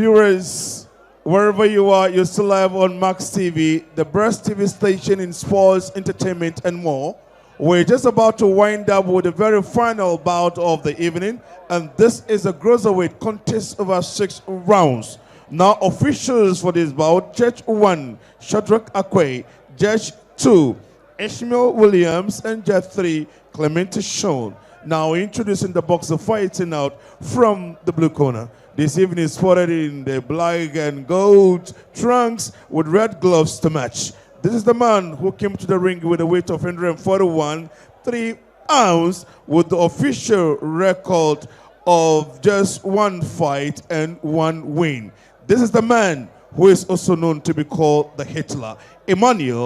Viewers, wherever you are, you're still live on Max TV, the best TV station in sports, entertainment, and more. We're just about to wind up with the very final bout of the evening, and this is a cruiserweight contest over 6 rounds. Now, officials for this bout: Judge 1, Shadrach Akwe; Judge 2, Ishmael Williams; and Judge 3, Clement Sean. Now, introducing the boxer fighting out from the blue corner. This evening is spotted in the black and gold trunks with red gloves to match. This is the man who came to the ring with a weight of 141, 3 ounces, with the official record of just 1 fight and 1 win. This is the man who is also known to be called the Hitler, Emmanuel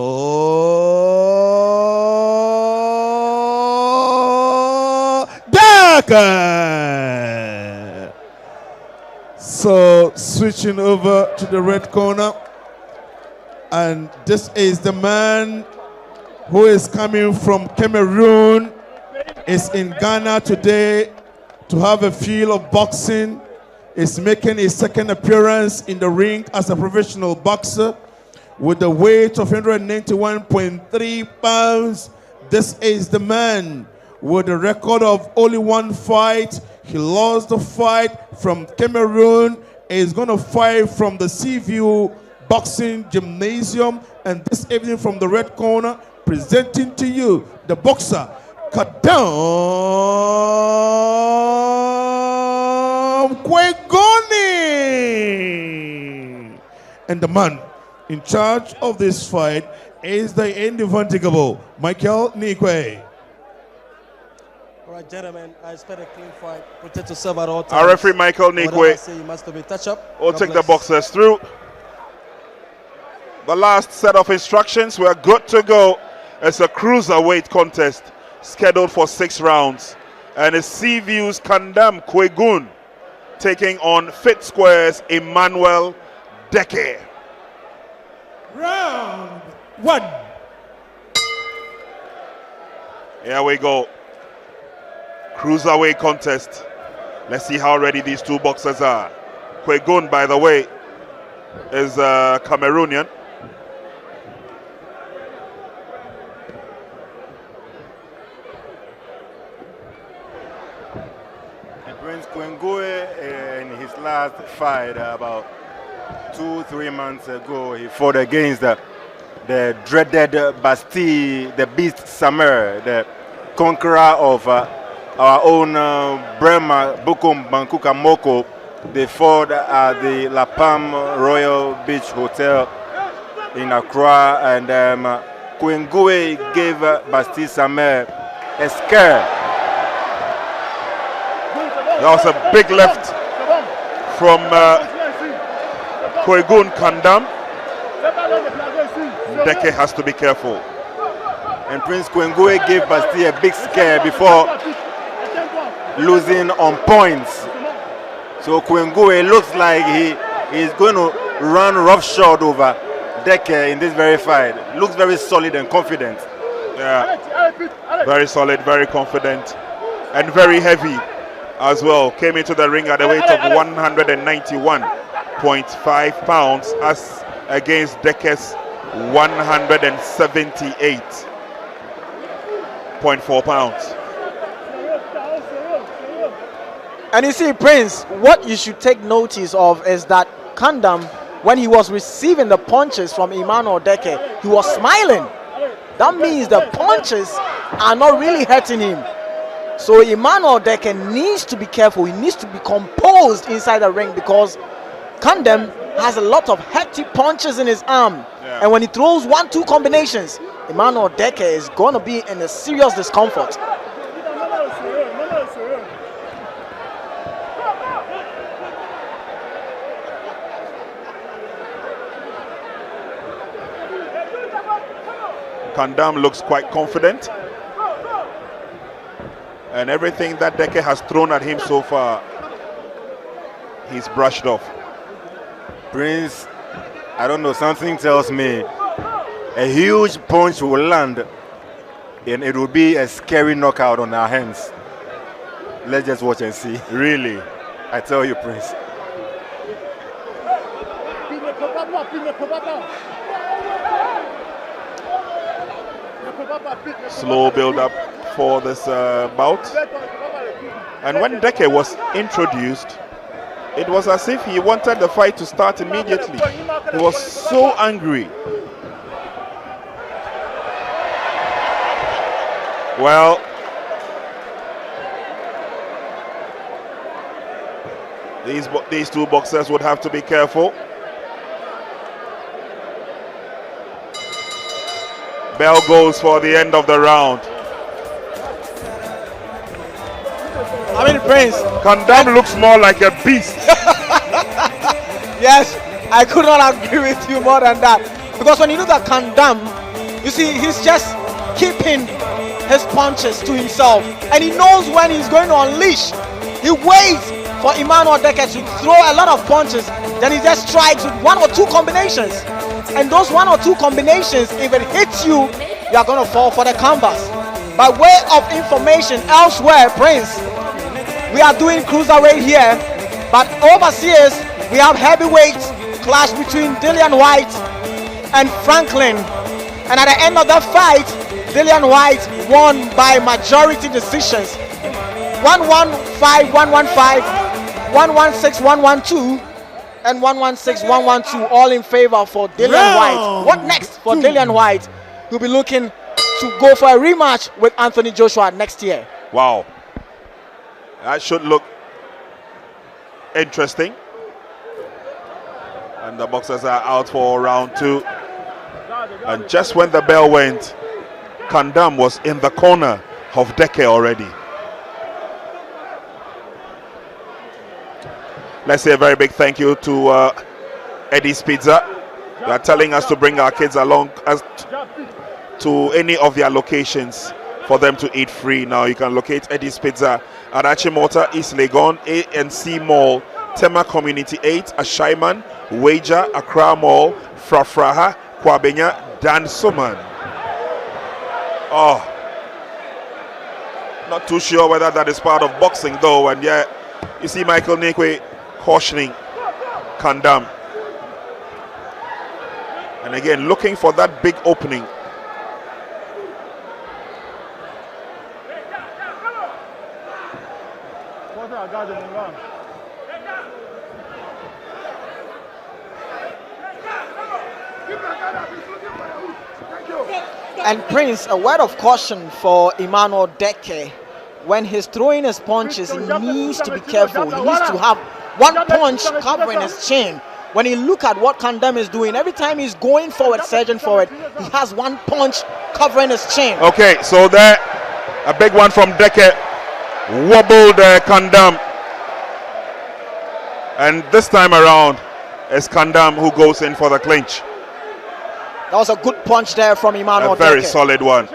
Dekkeh. So switching over to the red corner, and this is the man who is coming from Cameroon, is in Ghana today to have a feel of boxing, is making his second appearance in the ring as a professional boxer with a weight of 191.3 pounds. This is the man with a record of only 1 fight. He lost the fight from Cameroon. He's going to fight from the Seaview Boxing Gymnasium. And this evening from the red corner, presenting to you the boxer, Kandam Kouegone. And the man in charge of this fight is the indefatigable Michael Nikwe. All right, gentlemen, I expect a clean fight. Protect yourself at all times. Our referee, Michael Nikwe, you must be touch up. will take the boxers through the last set of instructions. We're good to go. It's a cruiserweight contest scheduled for 6 rounds. And it's Seaview's Kandam Kouegone taking on Fit Square's Emmanuel Dekkeh. Round 1. Here we go. Cruiserweight contest. Let's see how ready these 2 boxers are. Kouegone, by the way, is Cameroonian. Prince Kouegone, in his last fight about 2-3 months ago, he fought against the dreaded Bastille, the Beast Samer, the conqueror of our own Bremer, BUKOM, Bankuka Moko. They fought at the La Palme Royal Beach Hotel in Accra, and Kouegone gave Bastille Samer a scare. That was a big left from Kouegone Kandam. Dekkeh has to be careful. And Prince Kouegone gave Bastille a big scare before losing on points. So Kouegone looks like he is going to run roughshod over Dekkeh in this very fight. Looks very solid and confident. Yeah, very solid, very confident, and very heavy as well. Came into the ring at a weight of 191.5 pounds as against Dekkeh's 178.4 pounds. And you see, Prince, what you should take notice of is that Kandam, when he was receiving the punches from Emmanuel Dekkeh, he was smiling. That means the punches are not really hurting him. So Emmanuel Dekkeh needs to be careful. He needs to be composed inside the ring, because Kandam has a lot of hefty punches in his arm. Yeah. And when he throws 1-2 combinations, Emmanuel Dekkeh is going to be in a serious discomfort. Kandam looks quite confident, and everything that Dekkeh has thrown at him so far, he's brushed off. Prince, I don't know, something tells me a huge punch will land and it will be a scary knockout on our hands. Let's just watch and see. Really? I tell you, Prince. Slow build up for this bout. And when Dekkeh was introduced, it was as if he wanted the fight to start immediately. He was so angry. Well, these two boxers would have to be careful. Bell goes for the end of the round. I mean, Prince. Kandam looks more like a beast. Yes, I could not agree with you more than that. Because when you look at Kandam, you see, he's just keeping his punches to himself. And he knows when he's going to unleash. He waits for Emmanuel Dekkeh to throw a lot of punches. Then he just strikes with one or two combinations. And those one or two combinations, if it hits you, you are going to fall for the canvas. By way of information, elsewhere, Prince, we are doing cruiserweight here, but overseas we have heavyweight clash between Dillian White and Franklin. And at the end of that fight, Dillian White won by majority decisions. 115, 115, 116, 112. And 116, 112, all in favor for Dillian White. What next for Dillian White? He'll be looking to go for a rematch with Anthony Joshua next year. Wow. That should look interesting. And the boxers are out for round 2. And just when the bell went, Kandam was in the corner of Dekkeh already. Let's say a very big thank you to Eddie's Pizza. They are telling us to bring our kids along to any of their locations for them to eat free. Now you can locate Eddie's Pizza at Achimota, East Legon, ANC Mall, Tema Community 8, Ashaiman, Wager, Accra Mall, Frafraha, Kwabenya, Dan Suman. Oh, not too sure whether that is part of boxing though. And yeah, you see Michael Nekwe cautioning Kandam. And again, looking for that big opening. And Prince, a word of caution for Emmanuel Dekkeh. When he's throwing his punches, he needs to be careful. He needs to have one punch covering his chin. When you look at what Kandam is doing, every time he's going forward, surging forward, he has one punch covering his chin. Okay, so there, a big one from Dekkeh, wobbled Kandam. And this time around, it's Kandam who goes in for the clinch. That was a good punch there from Emmanuel Dekkeh. A very solid one.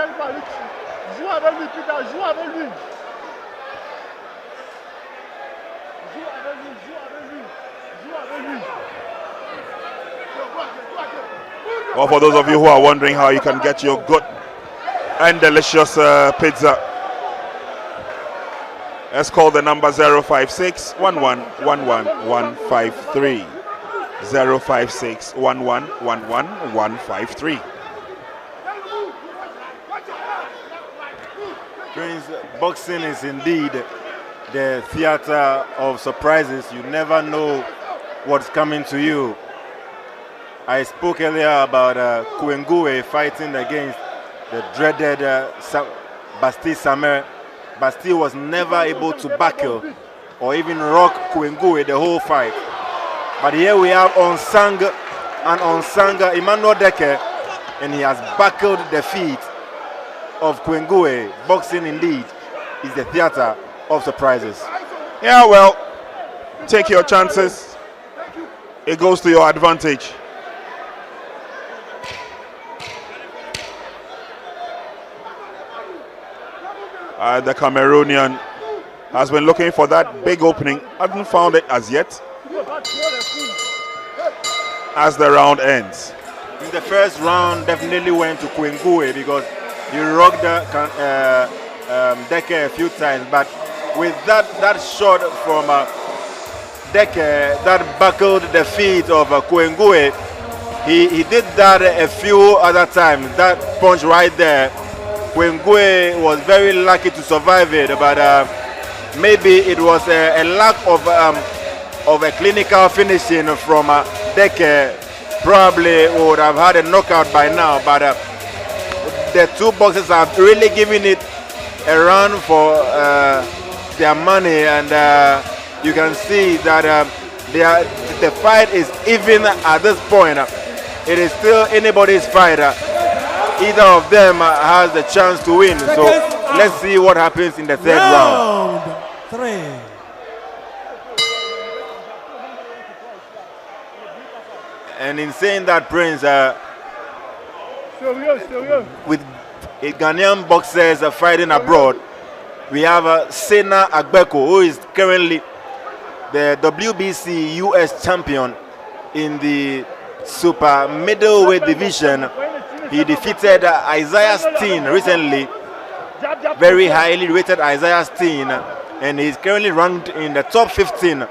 Well, for those of you who are wondering how you can get your good and delicious pizza, let's call the number 056 1111153. 056 1111153. Prince, boxing is indeed the theater of surprises. You never know what's coming to you. I spoke earlier about Kouegone fighting against the dreaded Bastille Samer. Bastille was never able to buckle or even rock Kouegone the whole fight. But here we have unsung Emmanuel Dekkeh, and he has buckled the feet of Kouegone. Boxing indeed is the theater of surprises. Yeah, well, take your chances. It goes to your advantage. The Cameroonian has been looking for that big opening, hasn't found it as yet. As the round ends, in the first round, definitely went to Kouegone because he rocked Dekkeh a few times. But with that shot from Dekkeh that buckled the feet of Kouegone, He did that a few other times. That punch right there, Kouegone was very lucky to survive it, but maybe it was a lack of a clinical finishing from Dekkeh. Probably would have had a knockout by now, but the two boxers are really giving it a run for their money, and you can see that the fight is even at this point. It is still anybody's fight. Either of them has the chance to win. So let's see what happens in the third round. Round 3. And in saying that, Prince, with Ghanaian boxers fighting abroad, we have Sena Agbeko, who is currently the WBC US champion in the super middleweight division. He defeated Isaiah Steen recently, very highly rated Isaiah Steen, and he's currently ranked in the top 15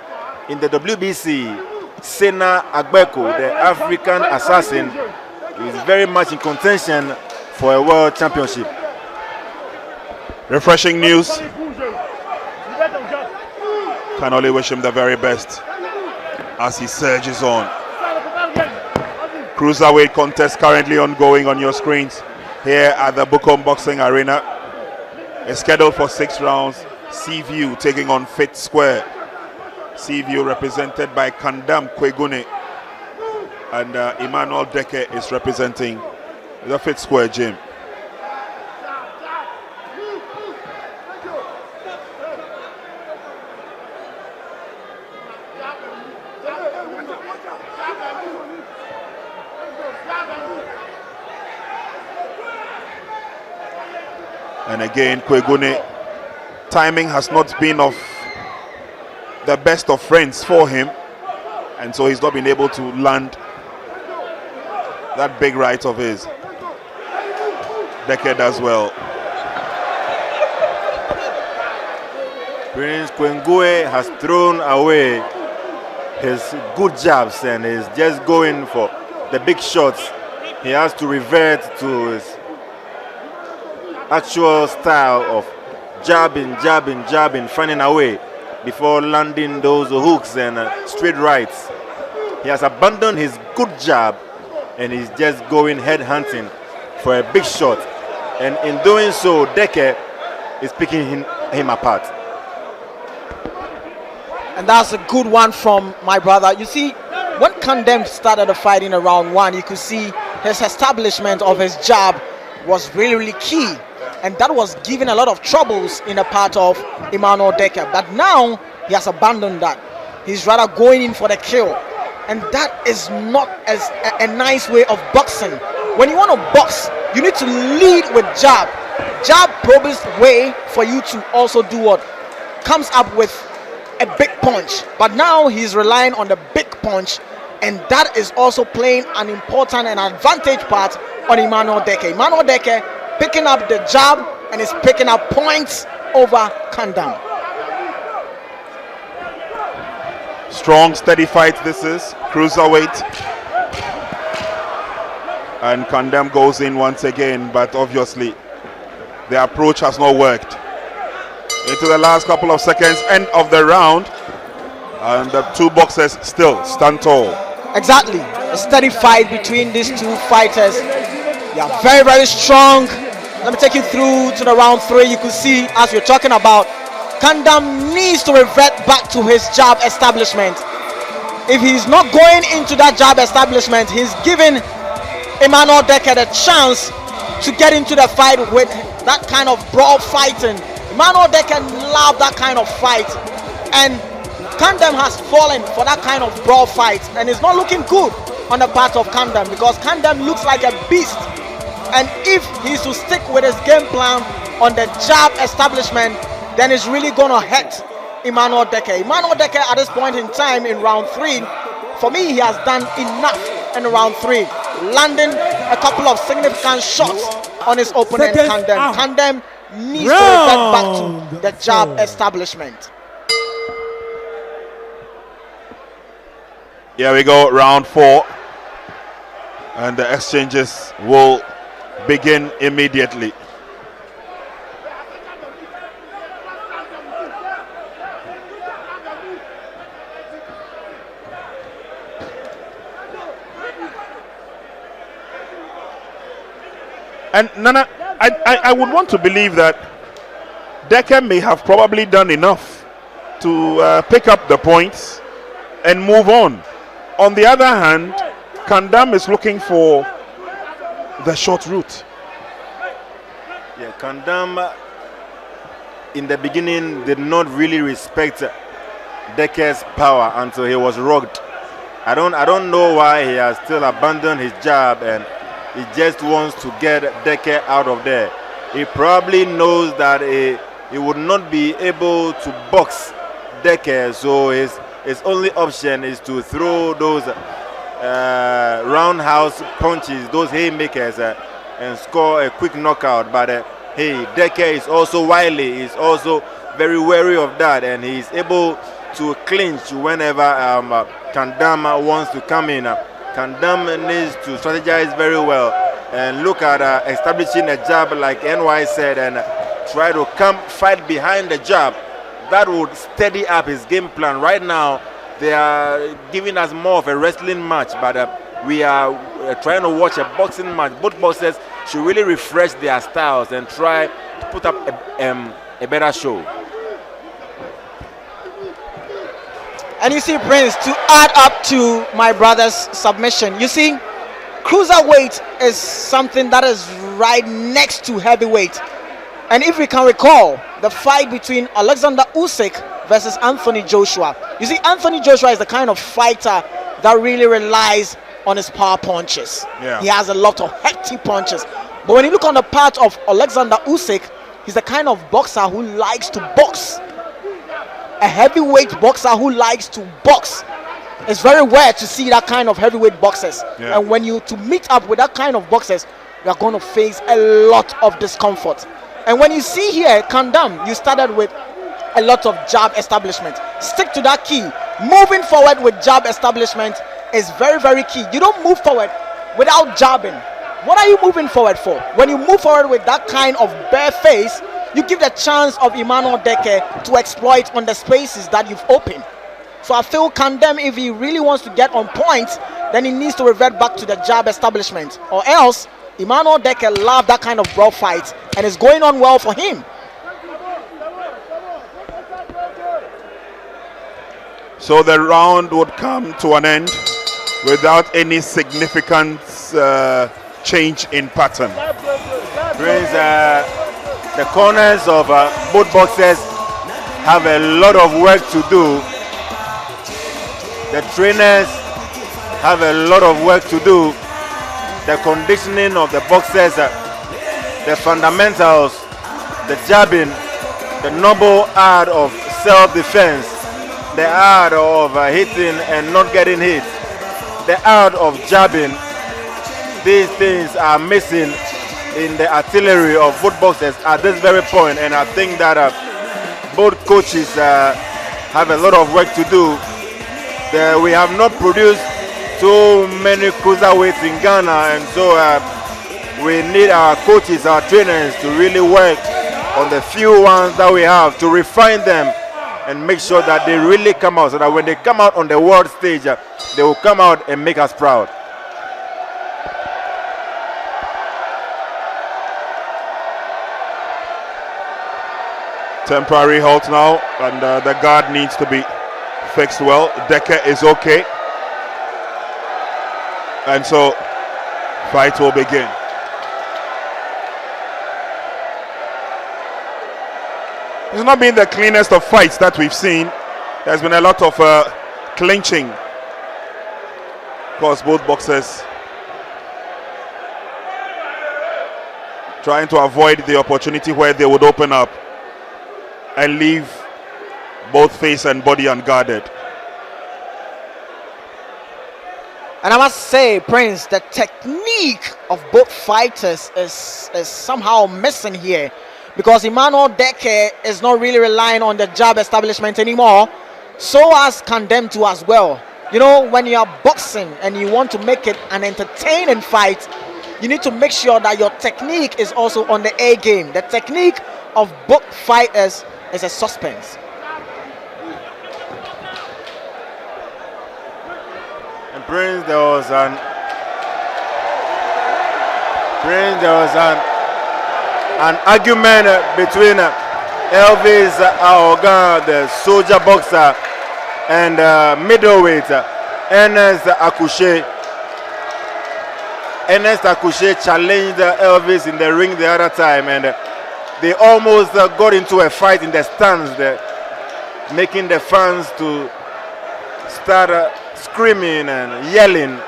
in the WBC. Sena Agbeko, the African assassin, is very much in contention for a world championship. Refreshing news. Can only wish him the very best as he surges on. Cruiserweight contest currently ongoing on your screens here at the BUKOM Boxing Arena. It's scheduled for 6 rounds. Seaview taking on Fit Square. Seaview represented by Kandam Kouegone, and Emmanuel Dekkeh is representing the Fit Square gym. And again, Kouegone, timing has not been of the best of friends for him, and so he's not been able to land that big right of his. Dekkeh does well. Prince Kouegone has thrown away his good jabs and is just going for the big shots. He has to revert to his actual style of jabbing, jabbing, jabbing, finding a way before landing those hooks and straight rights. He has abandoned his good jab and he's just going head hunting for a big shot. And in doing so, Dekkeh is picking him apart. And that's a good one from my brother. You see, when Kandam started the fight in round 1, you could see his establishment of his jab was really, really key. And that was giving a lot of troubles in the part of Emmanuel Dekkeh. But now he has abandoned that. He's rather going in for the kill. And that is not as a nice way of boxing. When you want to box, you need to lead with jab. Jab proves way for you to also do what comes up with a big punch. But now he's relying on the big punch, and that is also playing an important and advantage part on Emmanuel Dekkeh. Emmanuel Dekkeh picking up the jab and is picking up points over Kandam. Strong, steady fight this is. Cruiserweight. And Kandam goes in once again, but obviously the approach has not worked. Into the last couple of seconds, end of the round, and the two boxers still stand tall. Exactly. A steady fight between these two fighters. They are very, very strong. Let me take you through to the round 3. You can see, as we're talking about, Kandam needs to revert back to his jab establishment. If he's not going into that jab establishment, he's giving Emmanuel Dekkeh the chance to get into the fight with that kind of brawl fighting. Emmanuel Dekkeh loves that kind of fight, and Kandam has fallen for that kind of brawl fight, and it's not looking good on the part of Kandam, because Kandam looks like a beast. And if he's to stick with his game plan on the jab establishment, then it's really gonna hurt Emmanuel Dekkeh. Emmanuel Dekkeh at this point in time in round 3, for me, he has done enough in round 3, landing a couple of significant shots on his opponent, Kandam. Kandam needs to revert back to the jab establishment. Here we go, round 4. And the exchanges will begin immediately. And Nana, I would want to believe that Dekkeh may have probably done enough to pick up the points and move on. On the other hand, Kandam is looking for the short route. Yeah, Kandam in the beginning did not really respect Dekkeh's power until he was rocked. I don't know why he has still abandoned his jab and he just wants to get Dekkeh out of there. He probably knows that he would not be able to box Dekkeh, so his only option is to throw those roundhouse punches, those haymakers, and score a quick knockout. But hey, Dekkeh is also wily, he's also very wary of that, and he's able to clinch whenever Kandam wants to come in. Kandam needs to strategize very well and look at establishing a jab like NY said, and try to fight behind the jab. That would steady up his game plan. Right now they are giving us more of a wrestling match, but we are trying to watch a boxing match. Both boxers should really refresh their styles and try to put up a better show. And you see, Prince, to add up to my brother's submission, you see, cruiserweight is something that is right next to heavyweight. And if we can recall the fight between Alexander Usyk versus Anthony Joshua, you see, Anthony Joshua is the kind of fighter that really relies on his power punches. Yeah. He has a lot of hefty punches. But when you look on the part of Alexander Usyk, he's the kind of boxer who likes to box. A heavyweight boxer who likes to box. It's very rare to see that kind of heavyweight boxers. Yeah. And when you to meet up with that kind of boxers, you are going to face a lot of discomfort. And when you see here, Kandam, you started with a lot of jab establishment. Stick to that key. Moving forward with jab establishment is very, very key. You don't move forward without jabbing. What are you moving forward for? When you move forward with that kind of bare face, you give the chance of Emmanuel Dekkeh to exploit on the spaces that you've opened. So I feel Kandam, if he really wants to get on point, then he needs to revert back to the jab establishment. Or else, Emmanuel Dekkeh loved that kind of brawl fight and it's going on well for him. So the round would come to an end without any significant change in pattern. Prince, the corners of both boxers have a lot of work to do. The trainers have a lot of work to do. The conditioning of the boxers, the fundamentals, the jabbing, the noble art of self-defense, the art of hitting and not getting hit, the art of jabbing. These things are missing in the artillery of both boxers at this very point, and I think that both coaches have a lot of work to do. We have not produced so many cruiserweights in Ghana, and so we need our coaches, our trainers to really work on the few ones that we have, to refine them and make sure that they really come out, so that when they come out on the world stage, they will come out and make us proud. Temporary halt now, and the guard needs to be fixed well. Dekkeh is okay, and so fight will begin. It's not been the cleanest of fights that we've seen. There's been a lot of clinching. Of course, both boxers trying to avoid the opportunity where they would open up and leave both face and body unguarded. And I must say, Prince, the technique of both fighters is somehow missing here, because Emmanuel Dekkeh is not really relying on the jab establishment anymore. So as Kandam to as well. You know, when you are boxing and you want to make it an entertaining fight, you need to make sure that your technique is also on the A game. The technique of both fighters is a suspense. And Prince, there was an argument between Elvis Aogan, the soldier boxer, and middleweight Ernest Akouche. Ernest Akouche challenged Elvis in the ring the other time, and they almost got into a fight in the stands, making the fans to start screaming and yelling.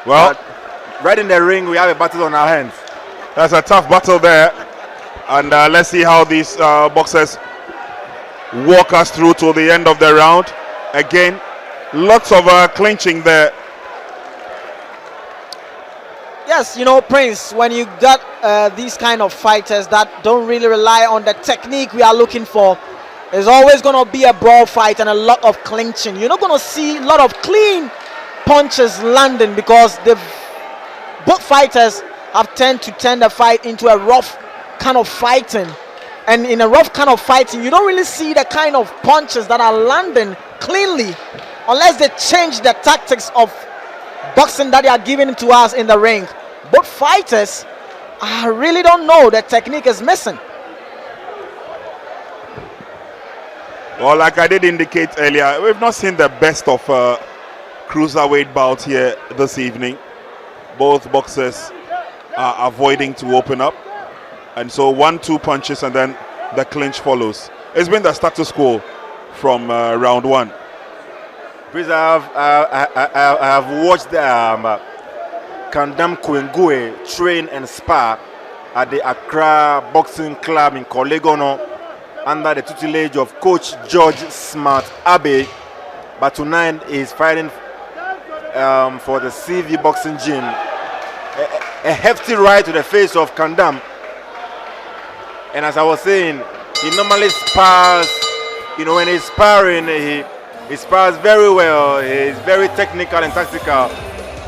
Well, but right in the ring, we have a battle on our hands. That's a tough battle there. And let's see how these boxers walk us through to the end of the round. Again, lots of clinching there. Yes, you know, Prince, when you got these kind of fighters that don't really rely on the technique we are looking for, there's always going to be a brawl fight and a lot of clinching. You're not going to see a lot of clean punches landing because both fighters have tend to turn the fight into a rough kind of fighting. And in a rough kind of fighting, you don't really see the kind of punches that are landing cleanly unless they change the tactics of boxing that they are giving to us in the ring. Both fighters, I really don't know, the technique is missing. Well, like I did indicate earlier, we've not seen the best of cruiserweight bout here this evening. Both boxers are avoiding to open up, and so 1-2 punches and then the clinch follows. It's been the status quo from round one. Please, I have watched Kandam Kouegone train and spar at the Accra Boxing Club in Kouegone under the tutelage of Coach George Smart Abbey, but tonight he's fighting for the CV Boxing Gym. A hefty right to the face of Kandam, and as I was saying, he normally spars. You know, when he's sparring, he spars very well. He's very technical and tactical.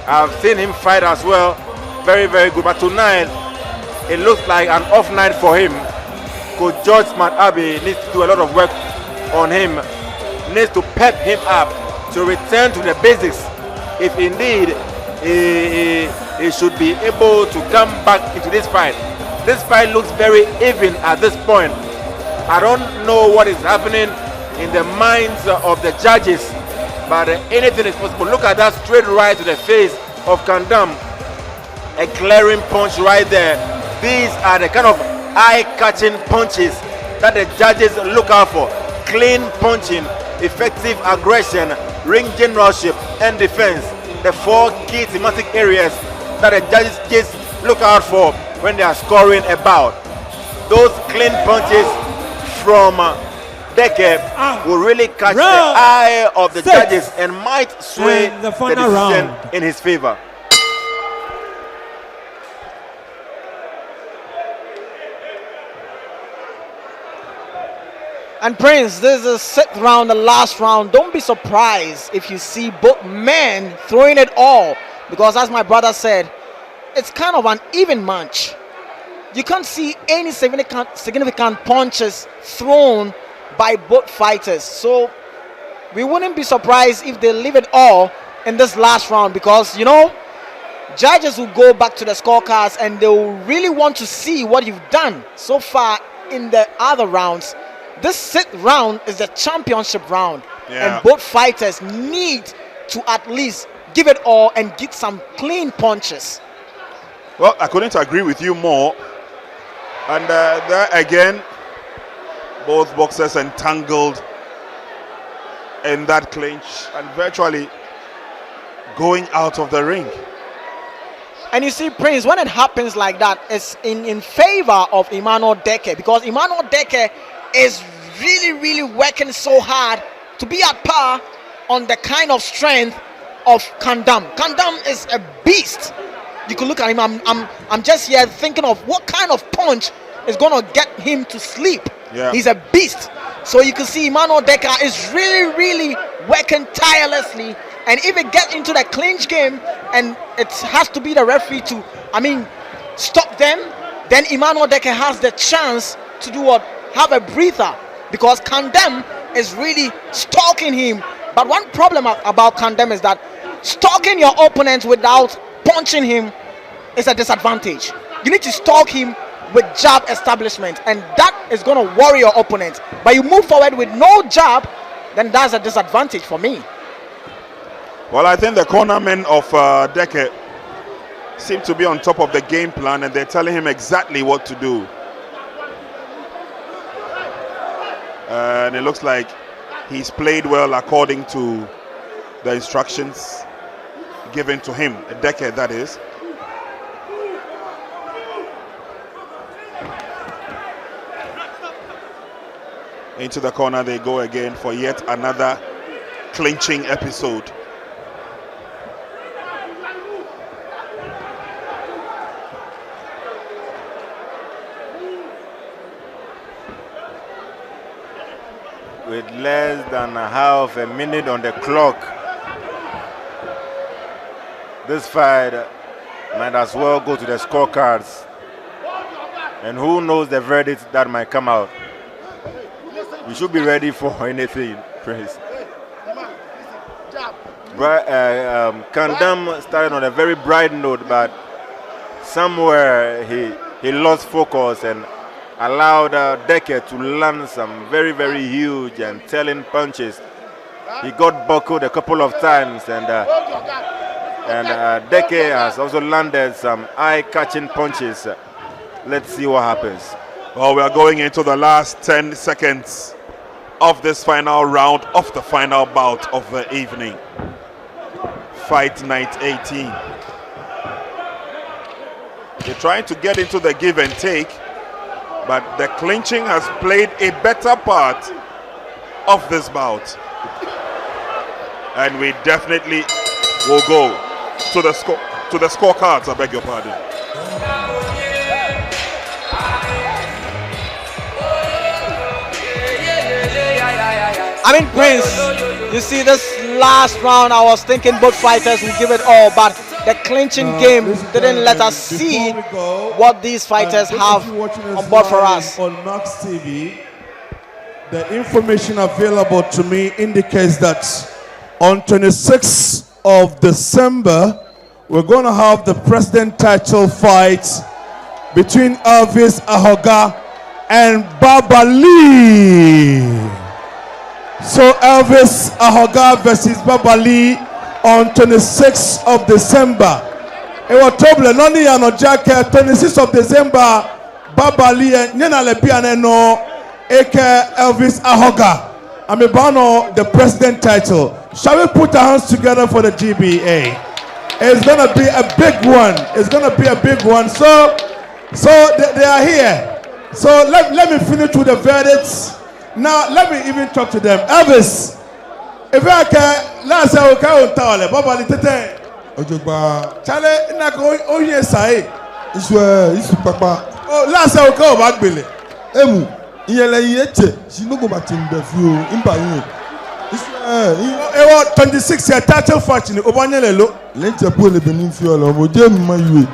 I've seen him fight as well, very, very good. But tonight, it looks like an off night for him. Coach George Smart Abbey needs to do a lot of work on him. Needs to pep him up to return to the basics. If indeed he should be able to come back into this fight. This fight looks very even at this point. I don't know what is happening in the minds of the judges, but anything is possible. Look at that straight right to the face of Kandam. A glaring punch right there. These are the kind of eye-catching punches that the judges look out for. Clean punching, effective aggression, ring generalship, and defense. The four key thematic areas that the judges just look out for when they are scoring a bout. Those clean punches from Dekkeh will really catch the eye of the judges and might sway the decision in his favor. And Prince, this is the sixth round, the last round. Don't be surprised if you see both men throwing it all, because as my brother said, it's kind of an even match. You can't see any significant punches thrown by both fighters. So we wouldn't be surprised if they leave it all in this last round, because, you know, judges will go back to the scorecards and they will really want to see what you've done so far in the other rounds. This sixth round is the championship round, and both fighters need to at least give it all and get some clean punches. Well, I couldn't agree with you more. And there again, both boxers entangled in that clinch and virtually going out of the ring. And you see, Prince, when it happens like that, it's in favor of Emmanuel Dekkeh, because Emmanuel Dekkeh is really working so hard to be at par on the kind of strength of Kandam. Kandam is a beast. You could look at him. I'm just here thinking of what kind of punch is going to get him to sleep. Yeah. He's a beast. So you can see Emmanuel Dekkeh is really working tirelessly And if it gets into the clinch game and it has to be the referee to, stop them, then Emmanuel Dekkeh has the chance to do what? Have a breather, because Kandam is really stalking him. But one problem about Kandam is that stalking your opponent without punching him is a disadvantage. You need to stalk him with jab establishment, and that is going to worry your opponent. But you move forward with no jab, then that's a disadvantage for me. Well, I think the cornermen of Dekkeh seem to be on top of the game plan, and they're telling him exactly what to do. And it looks like he's played well according to the instructions given to him, Dekkeh that is. Into the corner they go again for yet another clinching episode. With less than half a minute on the clock, this fight might as well go to the scorecards. And who knows the verdict that might come out. We should be ready for anything, Prince. Kandam started on a very bright note, but somewhere he lost focus and allowed Dekkeh to land some very, very huge and telling punches. He got buckled a couple of times, and Dekkeh has also landed some eye-catching punches. Let's see what happens. Well, we are going into the last 10 seconds of this final round of the final bout of the evening. Fight night 18. They're trying to get into the give and take, but the clinching has played a better part of this bout. And we definitely will go to the scorecards, I beg your pardon. Prince, you see this last round, I was thinking both fighters will give it all, but the clinching game didn't let us see what these fighters have on board for us. On Max TV, the information available to me indicates that on 26th of December, we're going to have the president title fight between Elvis Ahoga and Babali. So Elvis Ahoga versus Babali on 26th of December. It was trouble. Noni yano jake 26th of December. Babali and Nena Lepiane no Eke Elvis Ahoga. I'm about the president title. Shall we put our hands together for the GBA? It's gonna be a big one. It's gonna be a big one. So they are here. So let me finish with the verdicts. Now let me even talk to them. Elvis, if I can, last I will count Tale, Baba Litete. Ojogba. Chale, oh yes, I. Isu papa. Oh, last I will go back, Billy. Emu, iyele yeche. She no go back in the few. Impa yin. Ewa 26 year title fight in Obanyelelo. Lenche pole benin fiolo. Moje mmaywe.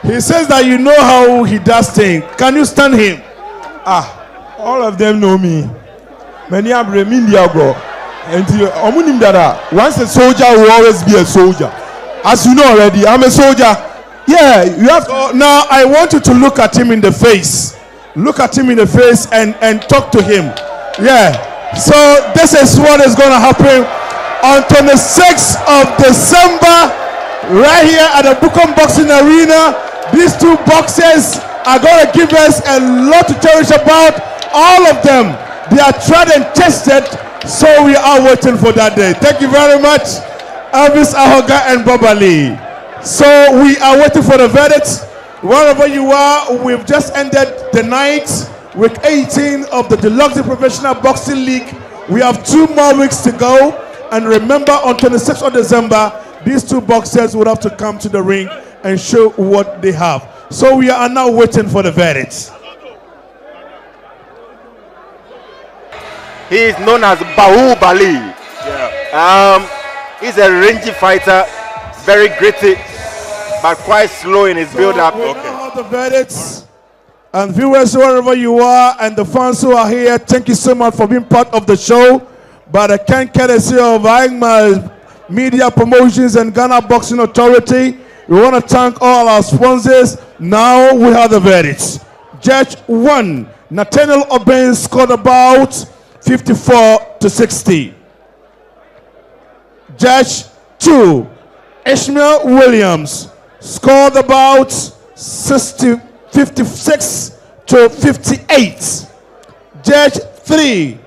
He says that you know how he does things. Can you stand him? All of them know me. Many are blaming Diago. And Omunim Dada, once a soldier will always be a soldier. As you know already, I'm a soldier. Yeah, you have to. Now I want you to look at him in the face. Look at him in the face and talk to him. Yeah. So this is what is going to happen on 26th of December, right here at the BUKOM Boxing Arena. These two boxers are going to give us a lot to cherish about. All of them, they are tried and tested, so we are waiting for that day. Thank you very much, Elvis Ahoga and Babali. So we are waiting for the verdict. Wherever you are, we've just ended the night, week 18 of the Deluxe Professional Boxing League. We have 2 more weeks to go. And remember, on 26th of December, these two boxers would have to come to the ring and show what they have. So we are now waiting for the verdict. He is known as Bahubali. Yeah. He's a rangy fighter, very gritty, but quite slow in his build-up. We now have the verdicts. And viewers, wherever you are, and the fans who are here, thank you so much for being part of the show. But I can't courtesy of Aigma Media Promotions and Ghana Boxing Authority. We want to thank all our sponsors. Now we have the verdicts. Judge 1, Nathaniel Obeng scored about 54 to 60. Judge 2, Ishmael Williams scored about 56 to 58. Judge 3,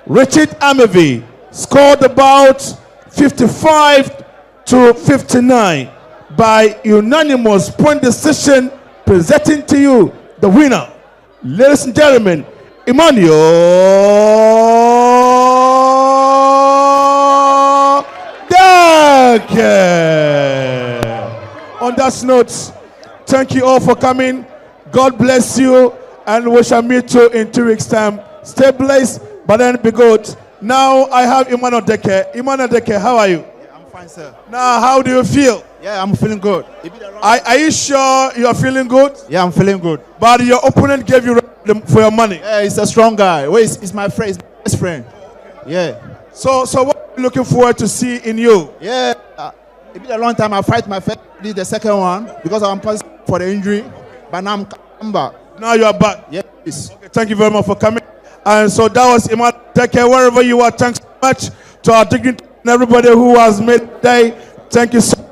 Richard Amevi scored about 55 to 59 by unanimous point decision, presenting to you the winner, ladies and gentlemen, Emmanuel Dekkeh. On that note, thank you all for coming. God bless you, and we shall meet you in 2 weeks' time. Stay blessed, but then be good. Now I have Emmanuel Dekkeh. Emmanuel Dekkeh, how are you? Yeah, I'm fine, sir. Now, how do you feel? Yeah, I'm feeling good. Are you sure you are feeling good? Yeah, I'm feeling good. But your opponent gave you for your money. Yeah, he's a strong guy. Well, he's my friend, he's my best friend. Yeah. So what are you looking forward to see in you? Yeah, it's been a long time. I fight my first, this is the second one because I'm passing for the injury, but now I'm back. Now you are back. Yes. Okay, thank you very much for coming. And so that was Emmanuel Dekkeh. Wherever you are, thanks so much to our dignity and everybody who has made the day. Thank you so much.